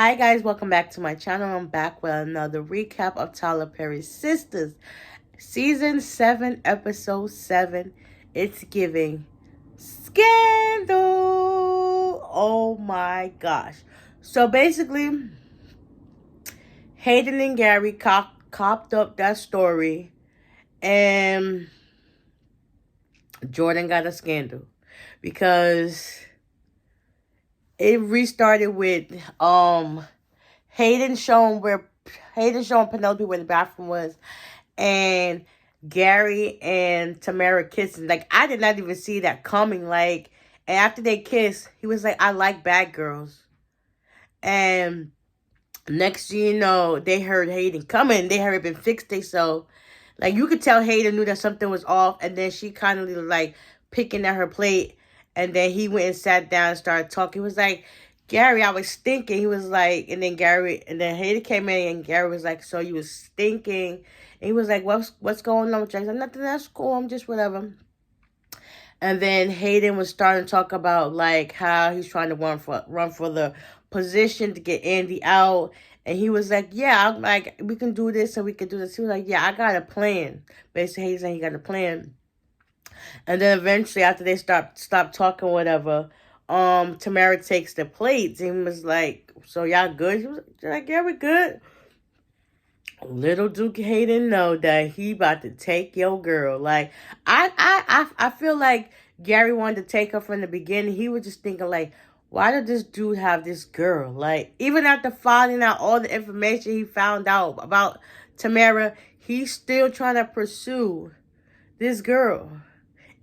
Hi guys, welcome back to my channel. I'm back with another recap of Tyler Perry's Sistas. Season 7, Episode 7. It's giving scandal. Oh my gosh. So basically, Hayden and Gary copped up that story, and Jordan got a scandal because it restarted with Hayden showing Penelope where the bathroom was, and Gary and Tamara kissing. Like, I did not even see that coming. Like, and after they kissed, he was like, "I like bad girls." And next thing you know, they heard Hayden coming. They heard it been fixed. So, like, you could tell Hayden knew that something was off, and then she kind of like picking at her plate, and then he went and sat down and started talking. He was like, "Gary, I was stinking." He was like, and then Hayden came in, and Gary was like, "So you was stinking?" And he was like, "What's going on with you?" I said, "Nothing. That's cool. I'm just whatever." And then Hayden was starting to talk about like how he's trying to run for the position to get Andy out. And he was like, "Yeah, I'm like, we can do this and we can do this." He was like, "Yeah, I got a plan." Basically, he's saying he got a plan. And then eventually, after they stopped talking, whatever, Tamara takes the plates and was like, "So y'all good?" He was like, "Yeah, we good." Little Duke Hayden know that he about to take your girl. Like, I feel like Gary wanted to take her from the beginning. He was just thinking like, why did this dude have this girl? Like, even after finding out all the information he found out about Tamara, he's still trying to pursue this girl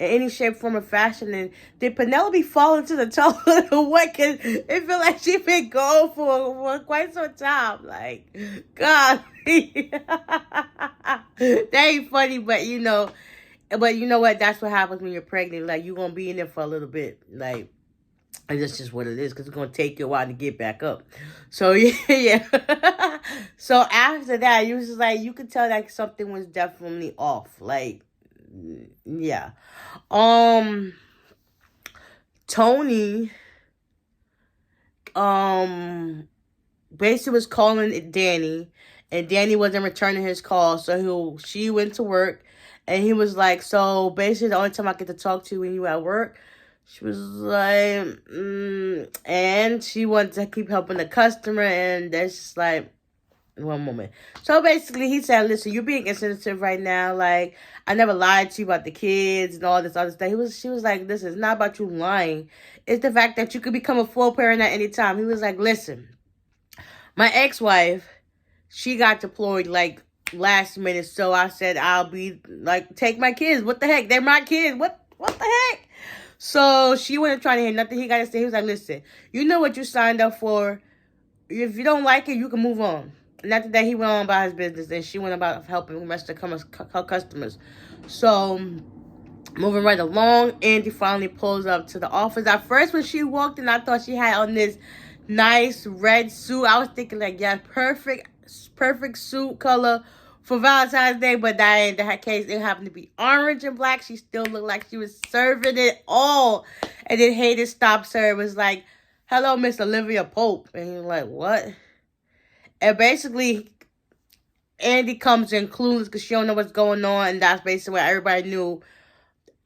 in any shape, form, or fashion. And did Penelope fall into the toilet or what? Cause it feel like she been gone for quite some time. Like, God, that ain't funny, but you know what? That's what happens when you're pregnant. Like, you're gonna be in there for a little bit. Like, and that's just what it is, because it's gonna take you a while to get back up. So yeah. So after that, you was just like, you could tell that something was definitely off. Like, yeah. Um, Tony, basically was calling Danny, and Danny wasn't returning his call, so she went to work, and he was like, "So basically, the only time I get to talk to you when you at work." She was like, and she wanted to keep helping the customer, and that's just like, one moment. So basically, he said, "Listen, you're being insensitive right now. Like, I never lied to you about the kids and all this other stuff." She was like, "Listen, it's not about you lying. It's the fact that you could become a full parent at any time." He was like, "Listen, my ex-wife, she got deployed like last minute, so I said I'll be like, take my kids. What the heck? They're my kids. What the heck?" So she wasn't trying to hear nothing he got to say. He was like, "Listen, you know what you signed up for. If you don't like it, you can move on." And after that, he went on about his business, and she went about helping the rest of her customers. So, moving right along, Andy finally pulls up to the office. At first, when she walked in, I thought she had on this nice red suit. I was thinking like, yeah, perfect suit color for Valentine's Day, but that ain't the case. It happened to be orange and black. She still looked like she was serving it all. And then Hayden stops her and was like, "Hello, Miss Olivia Pope." And he's like, "What?" And basically, Andy comes in clueless because she don't know what's going on. And that's basically what everybody knew.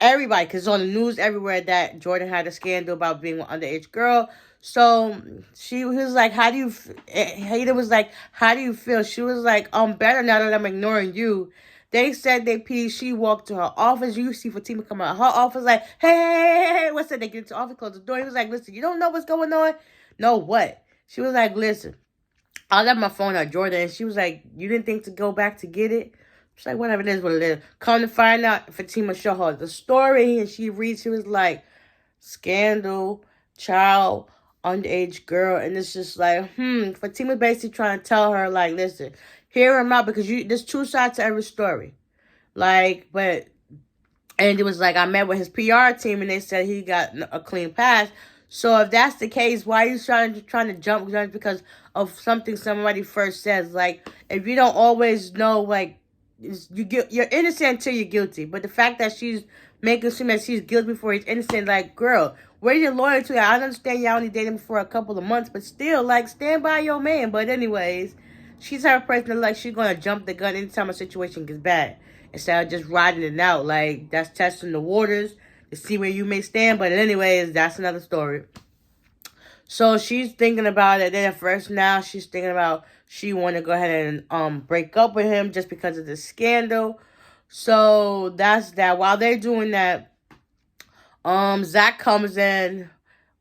Everybody, because it's on the news everywhere that Jordan had a scandal about being an underage girl. So he was like, "How do you?" Hayden was like, "How do you feel?" She was like, "Better now that I'm ignoring you." They said they peed. She walked to her office. You see Fatima come out of her office like, "Hey, what's that?" They get into the office, close the door. He was like, "Listen, you don't know what's going on?" "No, what?" She was like, "Listen, I left my phone at Jordan." And she was like, "You didn't think to go back to get it?" She's like, "Whatever, it is what it is." Come to find out, Fatima showed her the story, and she reads, she was like, "Scandal, child, underage girl." And it's just like, Fatima basically trying to tell her, like, "Listen, hear him out, because there's two sides to every story." Like, but, and it was like, I met with his PR team, and they said he got a clean pass. So if that's the case, why are you trying to jump just because of something somebody first says? Like, if you don't always know, like, you're innocent until you're guilty. But the fact that she's making it seem that she's guilty before he's innocent. Like, girl, where's your loyalty? I understand y'all only dating for a couple of months, but still, like, stand by your man. But anyways, she's her person, like, she's gonna jump the gun anytime a situation gets bad. Instead of just riding it out. Like, that's testing the waters to see where you may stand. But anyways, that's another story. So she's thinking about it. Then at first now she's thinking about she want to go ahead and break up with him just because of the scandal. So that's that. While they're doing that, Zach comes in,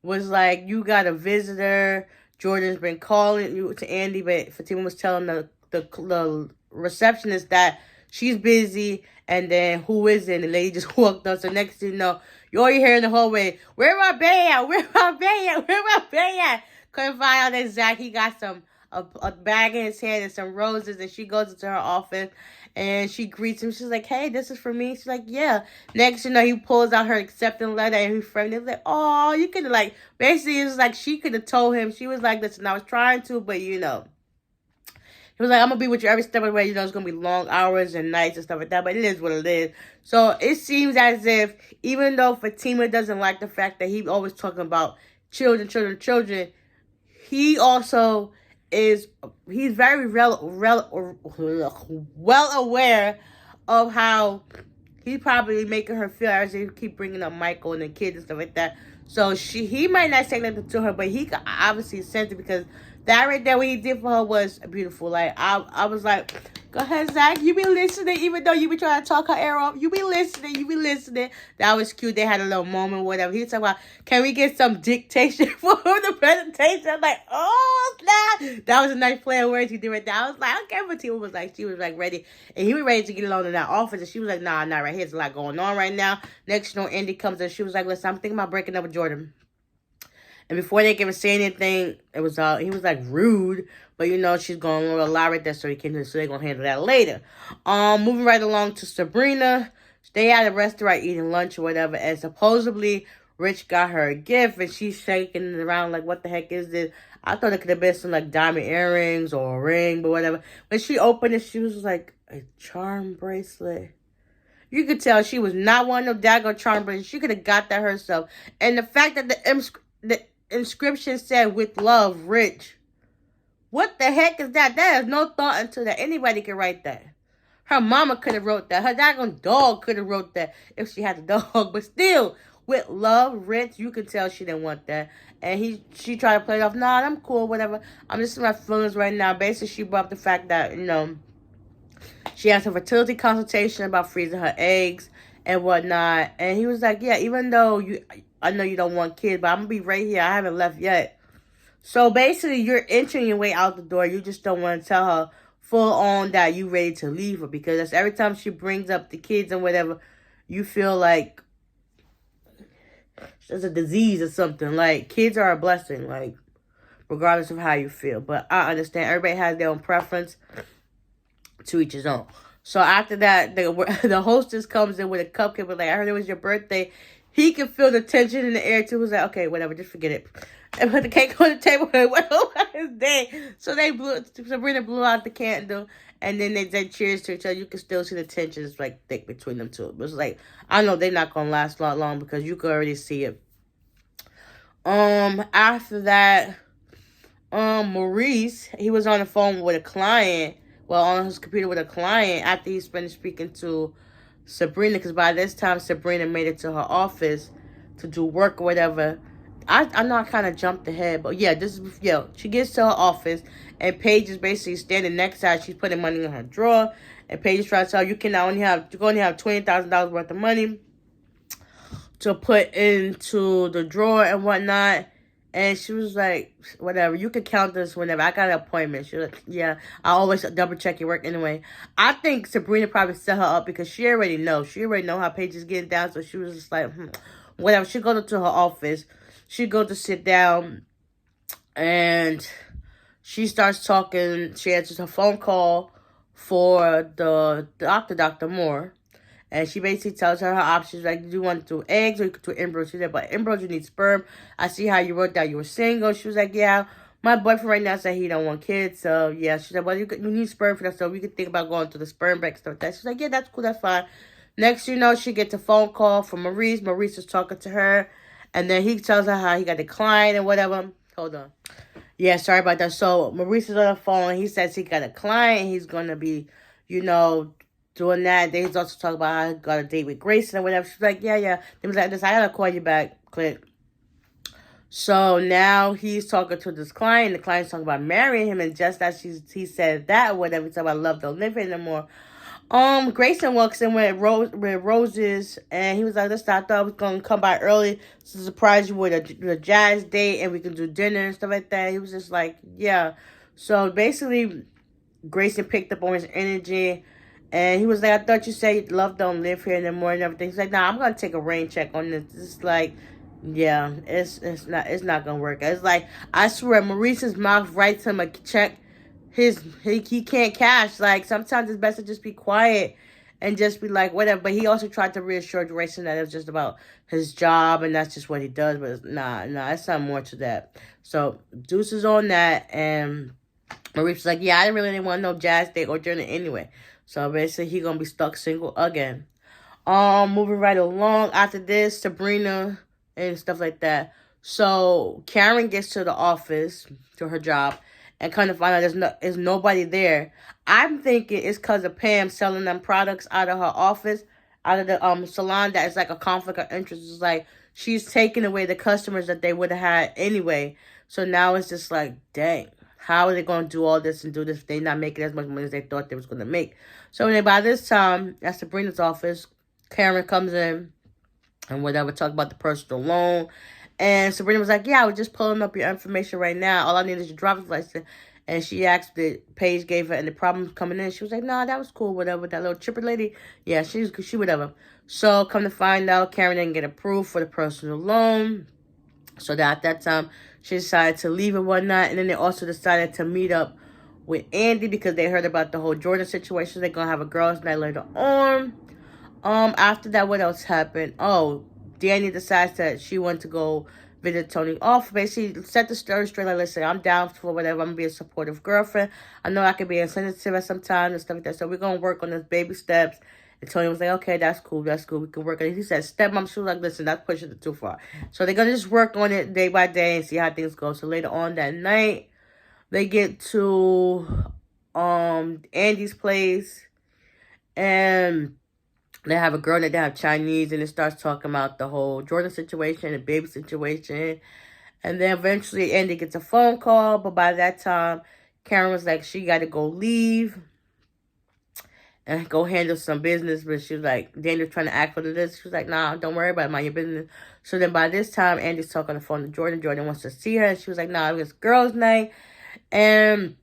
was like, you got a visitor. Jordan's been calling you to Andy, but Fatima was telling the receptionist that she's busy. And then who is it? And the lady just walked up. So next thing you know, you already hear in the hallway, where my bae at? Where my bae at? Where my bae at? Couldn't find out that Zach, he got a bag in his hand and some roses. And she goes into her office and she greets him. She's like, hey, this is for me. She's like, yeah. Next, you know, he pulls out her acceptance letter and he framed it. He's like, oh, you could have, like, basically, it was like she could have told him. She was like, listen, I was trying to, but you know. He was like, I'm going to be with you every step of the way. You know, it's going to be long hours and nights and stuff like that. But it is what it is. So it seems as if, even though Fatima doesn't like the fact that he always talking about children, he also is, he's very well aware of how he's probably making her feel as they keep bringing up Michael and the kids and stuff like that. So he might not say nothing to her, but he obviously sense it because that right there, what he did for her was beautiful. Like, I was like, go ahead, Zach. You be listening, even though you be trying to talk her ear off. You be listening. That was cute. They had a little moment, whatever. He was talking about, can we get some dictation for the presentation? I'm like, oh, snap. That was a nice play of words he did right there. I was like, okay, but Tia was like, she was like ready. And he was ready to get along in that office. And she was like, nah, not right here. There's a lot going on right now. Next, you know, Andy comes in. She was like, listen, I'm thinking about breaking up with Jordan. And before they can even say anything, it was he was like rude, but you know she's going to lie right there, so they're gonna handle that later. Moving right along to Sabrina, they at a restaurant eating lunch or whatever, and supposedly Rich got her a gift, and she's shaking it around like, what the heck is this? I thought it could have been some like diamond earrings or a ring, but whatever. When she opened it, she was like, a charm bracelet. You could tell she was not one of them daggone charm bracelets. She could have got that herself. And the fact that the inscription said, with love, Rich. What the heck is that? That is no thought into that. Anybody can write that. Her mama could have wrote that. Her daggone dog could have wrote that if she had a dog. But still, with love, Rich, you could tell she didn't want that. And she tried to play it off. Nah, I'm cool, whatever. I'm just in my feelings right now. Basically, she brought up the fact that, you know, she has a fertility consultation about freezing her eggs and whatnot. And he was like, yeah, even though I know you don't want kids, but I'm going to be right here. I haven't left yet. So basically, you're entering your way out the door. You just don't want to tell her full on that you ready to leave her. Because that's every time she brings up the kids and whatever, you feel like there's a disease or something. Like, kids are a blessing, like, regardless of how you feel. But I understand. Everybody has their own preference, to each his own. So after that, the hostess comes in with a cupcake. But like, I heard it was your birthday. He could feel the tension in the air too. He was like, okay, whatever, just forget it. And put the cake on the table and went over his day. So Sabrina blew out the candle. And then they said cheers to each other. You can still see the tension is like thick between them two. It was like, I know they're not going to last a lot long because you could already see it. After that, Maurice, he was on the phone with a client. Well, on his computer with a client after he's finished speaking to Sabrina. Because by this time, Sabrina made it to her office to do work or whatever. I know I kind of jumped ahead, but yeah, she gets to her office, and Paige is basically standing next to her. She's putting money in her drawer, and Paige is trying to tell her, you can only have $20,000 worth of money to put into the drawer and whatnot. And she was like, whatever, you can count this whenever. I got an appointment. She was like, yeah, I always double check your work anyway. I think Sabrina probably set her up because she already knows. She already know how Paige is getting down, so she was just like, whatever. She go to her office. She go to sit down, and she starts talking. She answers her phone call for the doctor, Dr. Moore. And she basically tells her options, like, do you want to do eggs or you could do embryos? She said, but embryos, you need sperm. I see how you wrote that you were single. She was like, yeah, my boyfriend right now said he don't want kids. So, yeah, she said, well, you need sperm for that. So we could think about going to the sperm bank stuff like that. She's like, yeah, that's cool, that's fine. Next you know, she gets a phone call from Maurice. Maurice is talking to her. And then he tells her how he got declined and whatever. Hold on. Yeah, sorry about that. So Maurice is on the phone. He says he got a client. He's going to be, doing that. Then he's also talking about how he got a date with Grayson and whatever. She's like, yeah. Then he's like, this, I got to call you back. Click. So now he's talking to this client. The client's talking about marrying him. And just as he said that, whatever, he's talking about love don't live anymore. Grayson walks in with roses, and he was like, "Listen, I thought I was gonna come by early to surprise you with a jazz date, and we can do dinner and stuff like that." He was just like, "Yeah." So basically, Grayson picked up on his energy, and he was like, "I thought you said love don't live here anymore and everything." He's like, "Nah, I'm gonna take a rain check on this." It's like, yeah, it's not gonna work. It's like, I swear, Maurice's mouth writes him a check. He can't cash. Like, sometimes it's best to just be quiet and just be like, whatever. But he also tried to reassure Grayson that it was just about his job and that's just what he does. But it's not more to that. So Deuce is on that, and Maurice's like, yeah, I really didn't want no jazz date or dinner anyway. So basically, he gonna be stuck single again. Moving right along after this, Sabrina and stuff like that. So Karen gets to the office, to her job, and kind of find out there's nobody there. I'm thinking it's because of Pam selling them products out of her office, out of the salon. That is like a conflict of interest. It's like she's taking away the customers that they would have had anyway. So now it's just like, dang, how are they going to do all this and do this if they're not making as much money as they thought they was going to make? So then by this time, at Sabrina's office, Karen comes in and whatever, talk about the personal loan. And Sabrina was like, yeah, I was just pulling up your information right now. All I need is your driver's license. And she asked that Paige gave her and the problems coming in. She was like, nah, that was cool, whatever. That little chipper lady, yeah, she whatever. So come to find out, Karen didn't get approved for the personal loan. So that at that time, she decided to leave and whatnot. And then they also decided to meet up with Andy because they heard about the whole Jordan situation. They're going to have a girls' night later on. After that, what else happened? Oh, Danny decides that she wants to go visit Tony off. Basically, set the story straight. Like, listen, I'm down for whatever. I'm going to be a supportive girlfriend. I know I can be insensitive at some time and stuff like that. So we're going to work on those baby steps. And Tony was like, okay, that's cool. We can work on it. He said, stepmom. She was like, listen, that's pushing it too far. So they're going to just work on it day by day and see how things go. So later on that night, they get to Andy's place. And they have a girl that they have Chinese, and it starts talking about the whole Jordan situation and baby situation. And then eventually Andy gets a phone call, but by that time, Karen was like, she got to go leave and go handle some business. But she was like, Daniel's trying to act for this. She was like, nah, don't worry about it, mind your business. So then by this time, Andy's talking on the phone to Jordan. Jordan wants to see her, and she was like, nah, it's girls' night. And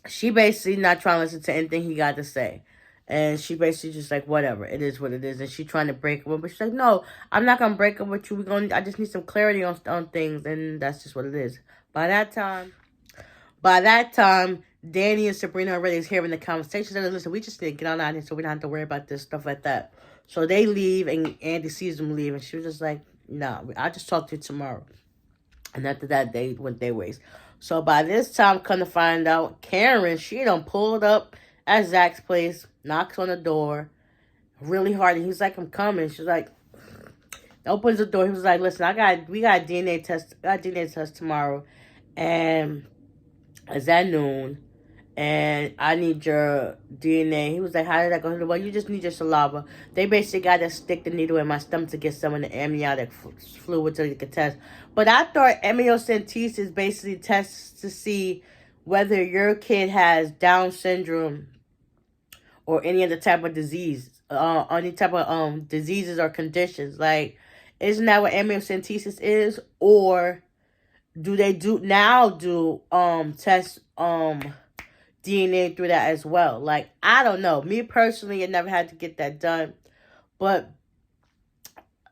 she basically not trying to listen to anything he got to say. And she basically just like, whatever, it is what it is. And she trying to break up with him. But she's like, no, I'm not going to break up with you. I just need some clarity on things. And that's just what it is. By that time, Danny and Sabrina already is hearing the conversation. They're like, listen, we just need to get on out of here so we don't have to worry about this, stuff like that. So they leave, and Andy sees them leave. And she was just like, nah, I'll just talk to you tomorrow. And after that, they went their ways. So by this time, come to find out, Karen, she done pulled up at Zach's place, knocks on the door really hard, and he's like, I'm coming. She's like, opens the door. He was like, listen, we got a DNA test tomorrow, and it's at noon, and I need your DNA. He was like, how did that go? Well, you just need your saliva. They basically got to stick the needle in my stomach to get some of the amniotic fluid so you can test. But I thought amniocentesis basically tests to see whether your kid has Down syndrome or any other type of disease, any type of diseases or conditions. Like, isn't that what amniocentesis is? Or do they do test DNA through that as well? Like, I don't know. Me personally, I never had to get that done. But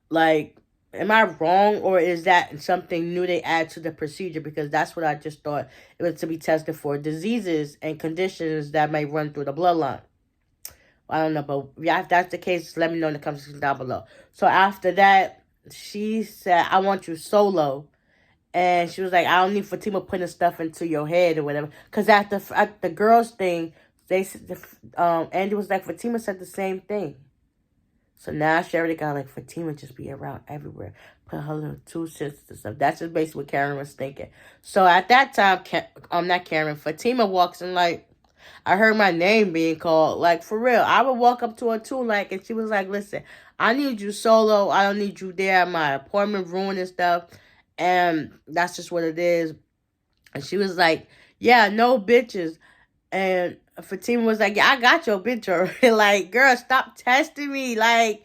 like, am I wrong, or is that something new they add to the procedure? Because that's what I just thought it was, to be tested for diseases and conditions that may run through the bloodline. I don't know, but yeah, if that's the case, let me know in the comments down below. So after that, she said, I want you solo. And she was like, I don't need Fatima putting stuff into your head or whatever. Because at the girls thing, Andy was like, Fatima said the same thing. So now she already got like Fatima just be around everywhere. Put her little 2 cents and stuff. That's just basically what Karen was thinking. So at that time, not Karen, Fatima walks in like, I heard my name being called. Like, for real. I would walk up to her too, like, and she was like, listen, I need you solo. I don't need you there. My appointment ruined and stuff. And that's just what it is. And she was like, yeah, no bitches. And Fatima was like, yeah, I got your bitch already. Like, girl, stop testing me. Like,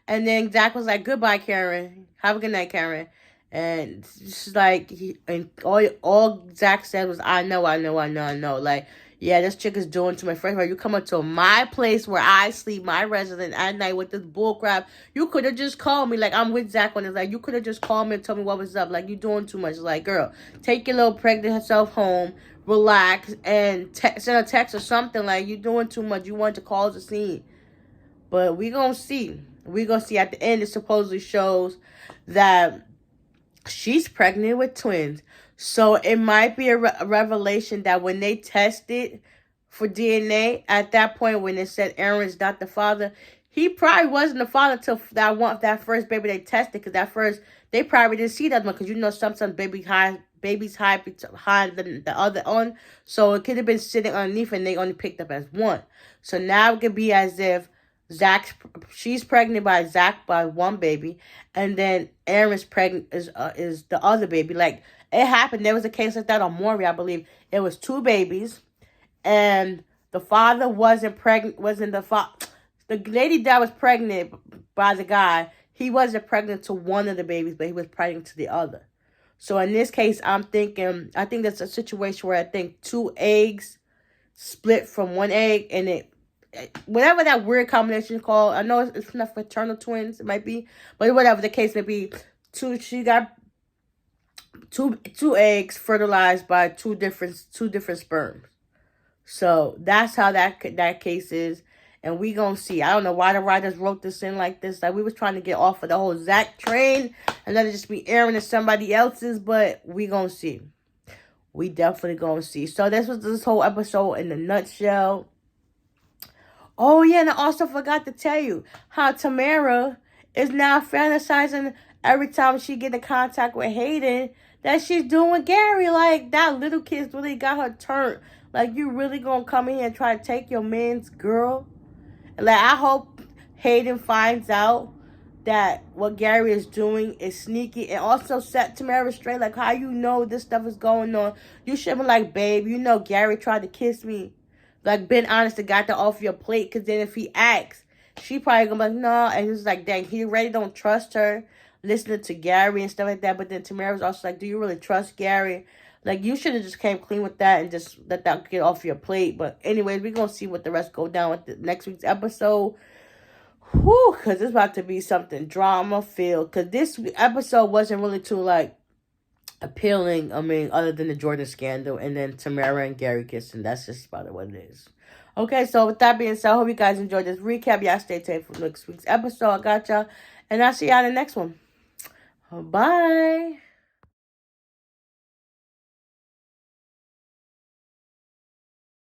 and then Zach was like, goodbye, Karen. Have a good night, Karen. And she's like, and all Zach said was, I know. Like, yeah, this chick is doing to my friend. You come up to my place where I sleep, my resident at night with this bull crap. You could have just called me. Like, I'm with Zach when it's like, you could have just called me and told me what was up. Like, you doing too much. Like, girl, take your little pregnant self home, relax, and send a text or something. Like, you doing too much. You want to cause a scene. But we gonna see. We gonna see. At the end, it supposedly shows that she's pregnant with twins. So it might be a revelation that when they tested for DNA, at that point when it said Aaron's not the father, he probably wasn't the father till that first baby they tested. Because that first, they probably didn't see that one. Because you know sometimes babies hide than the other on. So it could have been sitting underneath and they only picked up as one. So now it could be as if she's pregnant by Zach by one baby, and then Aaron's pregnant is the other baby. Like, it happened. There was a case like that on Maury, I believe. It was 2 babies, and the father wasn't pregnant. The lady that was pregnant by the guy, he wasn't pregnant to one of the babies, but he was pregnant to the other. So in this case, I think that's a situation where I think 2 eggs split from 1 egg, and whatever that weird combination is called. I know it's not fraternal twins, it might be, but whatever the case may be, she got two eggs fertilized by two different sperms. So that's how that case is, and we gonna see. I don't know why the writers wrote this in like this. Like, we was trying to get off of the whole Zach train and let it just be Aaron and somebody else's, but we gonna see. We definitely gonna see. So this was this whole episode in a nutshell. Oh, yeah, and I also forgot to tell you how Tamara is now fantasizing every time she get in contact with Hayden that she's doing Gary. Like, that little kid's really got her turned. Like, you really gonna come in here and try to take your man's girl? Like, I hope Hayden finds out that what Gary is doing is sneaky, and also set Tamara straight. Like, how you know this stuff is going on? You should be like, babe, you know Gary tried to kiss me. Like, been honest and got that off your plate. Because then if he asks, she probably gonna be like, no. And he's like, dang, he already don't trust her. Listening to Gary and stuff like that. But then Tamara was also like, do you really trust Gary? Like, you should have just came clean with that and just let that get off your plate. But anyways, we're gonna see what the rest go down with the next week's episode. Whew, because it's about to be something drama-filled. Because this episode wasn't really too, like, appealing, I mean, other than the Jordan scandal and then Tamara and Gary kissing. That's just about what it is. Okay, so with that being said, I hope you guys enjoyed this recap. Y'all stay tuned for next week's episode. I got y'all. And I'll see y'all in the next one. Bye.